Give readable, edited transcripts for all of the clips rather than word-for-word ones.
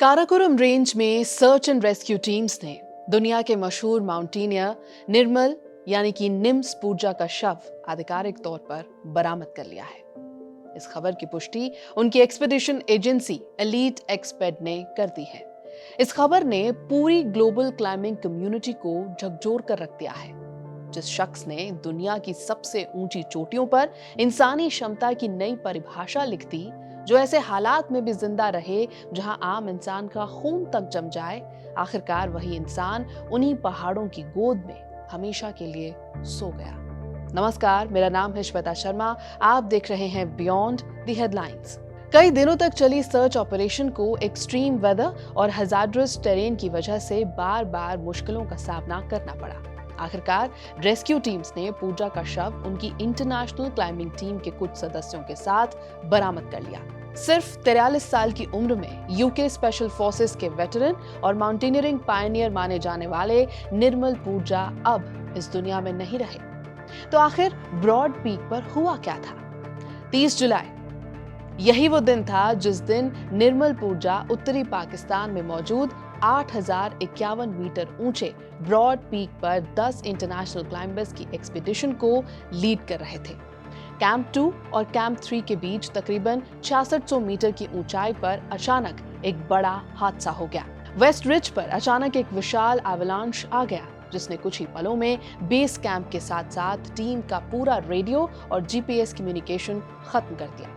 Karakoram range में search and rescue teams ने दुनिया के मशहूर माउंटेनियर निर्मल यानी कि निम्स पूजा का शव आधिकारिक तौर पर बरामद कर लिया है। इस खबर की पुष्टि उनकी एक्सपेडिशन एजेंसी एलीट एक्सपेड ने कर दी है। इस खबर ने पूरी ग्लोबल क्लाइंबिंग कम्युनिटी को झकझोर कर रख दिया है। जिस शख्स ने दुनिया की सबसे ऊंची चोटियों पर इंसानी क्षमता की नई परिभाषा लिख दी, जो ऐसे हालात में भी जिंदा रहे जहां आम इंसान का खून तक जम जाए, आखिरकार वही इंसान उन्हीं पहाड़ों की गोद में हमेशा के लिए सो गया। नमस्कार, मेरा नाम है श्वेता शर्मा। आप देख रहे हैं बियॉन्ड द हेडलाइंस। कई दिनों तक चली सर्च ऑपरेशन को एक्सट्रीम वेदर और हजार्डस टेरेन की वजह से बार बार मुश्किलों का सामना करना पड़ा। आखिरकार रेस्क्यू टीम्स ने पूजा का शव उनकी इंटरनेशनल क्लाइंबिंग टीम के कुछ सदस्यों के साथ बरामद कर लिया। सिर्फ 43 साल की उम्र में यूके स्पेशल फोर्सेस के वेटरन और माउंटेनियरिंग पायनियर माने जाने वाले निर्मल पूजा अब इस दुनिया में नहीं रहे। तो आखिर ब्रॉड पीक पर हुआ क्या था? 30 जुलाई, यही वो दिन था जिस दिन निर्मल पूजा उत्तरी पाकिस्तान में मौजूद 8,051 मीटर ऊंचे ब्रॉड पीक पर 10 इंटरनेशनल क्लाइंबर्स की एक्सपीडिशन को लीड कर रहे थे। कैंप 2 और कैंप 3 के बीच तकरीबन 6600 मीटर की ऊंचाई पर अचानक एक बड़ा हादसा हो गया। वेस्ट रिज पर अचानक एक विशाल एवलांश आ गया, जिसने कुछ ही पलों में बेस कैंप के साथ साथ टीम का पूरा रेडियो और जीपीएस कम्युनिकेशन खत्म कर दिया।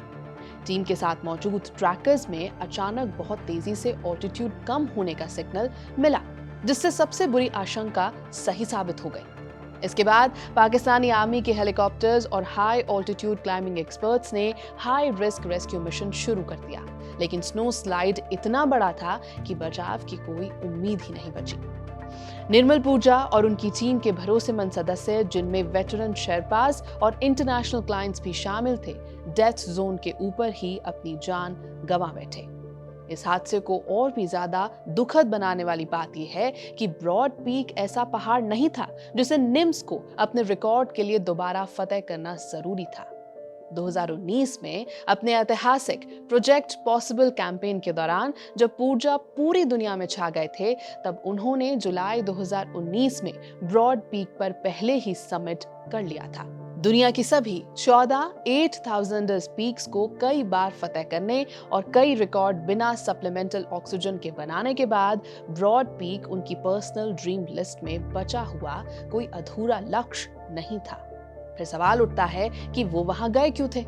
टीम के साथ मौजूद ट्रैकर्स में अचानक बहुत तेजी से ऑल्टीट्यूड कम होने का सिग्नल मिला, जिससे सबसे बुरी आशंका सही साबित हो गई। इसके बाद पाकिस्तानी आर्मी के हेलीकॉप्टर्स और हाई ऑल्टीट्यूड क्लाइंबिंग एक्सपर्ट्स ने हाई रिस्क रेस्क्यू मिशन शुरू कर दिया, लेकिन स्नो स्लाइड इतना बड़ा था कि बचाव की कोई उम्मीद ही नहीं बची। निर्मल पूजा और उनकी टीम के भरोसेमंद सदस्य, जिनमें वेटरन शेरपास और इंटरनेशनल क्लाइंट्स भी शामिल थे, डेथ जोन के ऊपर ही अपनी जान गंवा बैठे। इस हादसे को और भी ज्यादा दुखद बनाने वाली बात यह है कि ब्रॉड पीक ऐसा पहाड़ नहीं था जिसे निम्स को अपने रिकॉर्ड के लिए दोबारा फतेह करना जरूरी था। 2019 में अपने ऐतिहासिक प्रोजेक्ट पॉसिबल कैंपेन के दौरान जब पूजा पूरी दुनिया में छा गए थे, तब उन्होंने जुलाई 2019 में ब्रॉड पीक पर पहले ही समिट कर लिया था। दुनिया की सभी 14 8000 पीक्स को कई बार फतेह करने और कई रिकॉर्ड बिना सप्लीमेंटल ऑक्सीजन के बनाने के बाद ब्रॉड पीक उनकी पर्सनल ड्रीम लिस्ट में बचा हुआ कोई अधूरा लक्ष्य नहीं था। फिर सवाल उठता है कि वो वहां गए क्यों थे?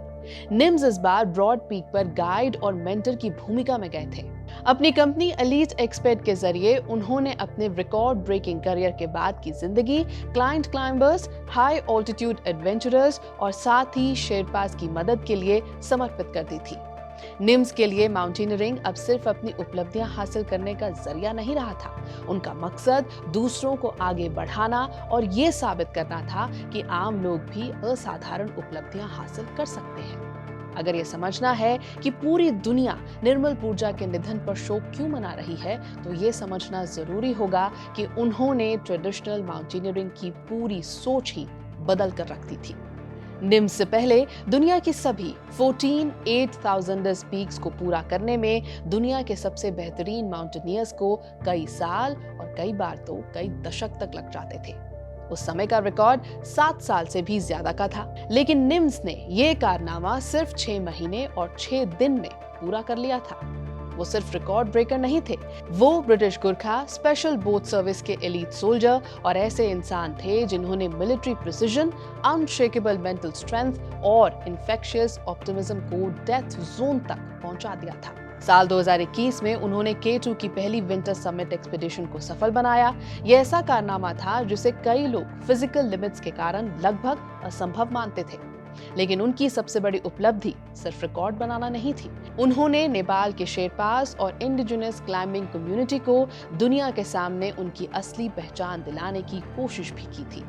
निम्स इस बार ब्रॉड पीक पर गाइड और मेंटर की भूमिका में गए थे। अपनी कंपनी एलीट एक्सपेड के जरिए उन्होंने अपने रिकॉर्ड ब्रेकिंग करियर के बाद की जिंदगी client climbers, high altitude adventurers और साथ ही शेरपास की मदद के लिए समर्पित कर दी थी। निम्स के लिए माउंटेनियरिंग अब सिर्फ अपनी उपलब्धियां हासिल करने का जरिया नहीं रहा था। उनका मकसद दूसरों को आगे बढ़ाना और ये साबित करना था कि आम लोग भी असाधारण उपलब्धियां हासिल कर सकते हैं। अगर ये समझना है कि पूरी दुनिया निर्मल पूजा के निधन पर शोक क्यों मना रही है, तो ये समझना जरूरी होगा कि उन्होंने ट्रेडिशनल माउंटेनियरिंग की पूरी सोच ही बदल कर रख दी थी। निम्स से पहले दुनिया की सभी 14 8000 पीक्स को पूरा करने में दुनिया के सबसे बेहतरीन माउंटेनियर्स को कई साल और कई बार तो कई दशक तक लग जाते थे। उस समय का रिकॉर्ड 7 साल से भी ज्यादा का था, लेकिन निम्स ने यह कारनामा सिर्फ 6 महीने और 6 दिन में पूरा कर लिया था। वो सिर्फ रिकॉर्ड ब्रेकर नहीं थे, वो British Gurkha special boat service के एलीट सोल्जर और ऐसे इंसान थे जिन्होंने military precision, unshakeable mental strength और इन्फेक्शियस ऑप्टिमिज्म को डेथ जोन तक पहुंचा दिया था। साल 2021 में उन्होंने K2 की पहली विंटर समिट एक्सपीडिशन को सफल बनाया। यह ऐसा कारनामा था जिसे कई लोग फिजिकल लिमिट्स के कारण लगभग असंभव मानते थे, लेकिन उनकी सबसे बड़ी उपलब्धि सिर्फ रिकॉर्ड बनाना नहीं थी। उन्होंने नेपाल के शेरपास और इंडिजिनस क्लाइंबिंग कम्युनिटी को दुनिया के सामने उनकी असली पहचान दिलाने की कोशिश भी की थी।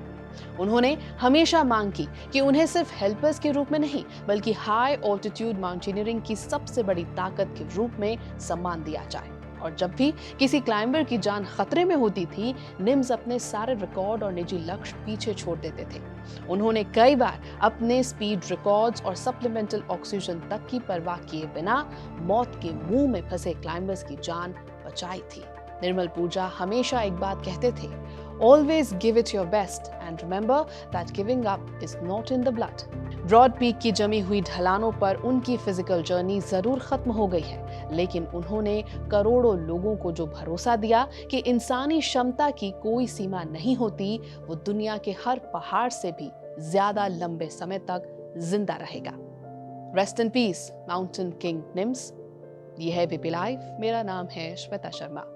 उन्होंने हमेशा मांग की कि उन्हें सिर्फ हेल्पर्स के रूप में नहीं, बल्कि हाई ऑल्टीट्यूड माउंटेनियरिंग की सबसे बड़ी ताकत के रूप में सम्मान दिया जाए। और जब भी किसी क्लाइंबर की जान खतरे में होती थी, निम्स अपने सारे रिकॉर्ड और निजी लक्ष्य पीछे छोड़ देते थे। उन्होंने कई बार अपने स्पीड रिकॉर्ड्स और सप्लीमेंटल ऑक्सीजन तक की परवाह किए बिना मौत के मुंह में फंसे क्लाइंबर्स की जान बचाई थी। निर्मल पूजा हमेशा एक बात कहते थे, always give it your best and remember that giving up is not in the blood. Broad Peak की जमी हुई ढलानों पर उनकी फिजिकल जर्नी जरूर खत्म हो गई है, लेकिन उन्होंने करोड़ों लोगों को जो भरोसा दिया कि इंसानी क्षमता की कोई सीमा नहीं होती, वो दुनिया के हर पहाड़ से भी ज्यादा लंबे समय तक जिंदा रहेगा। Rest in peace mountain king NIMS. ये है बीपी लाइव, मेरा नाम है श्वेता शर्मा।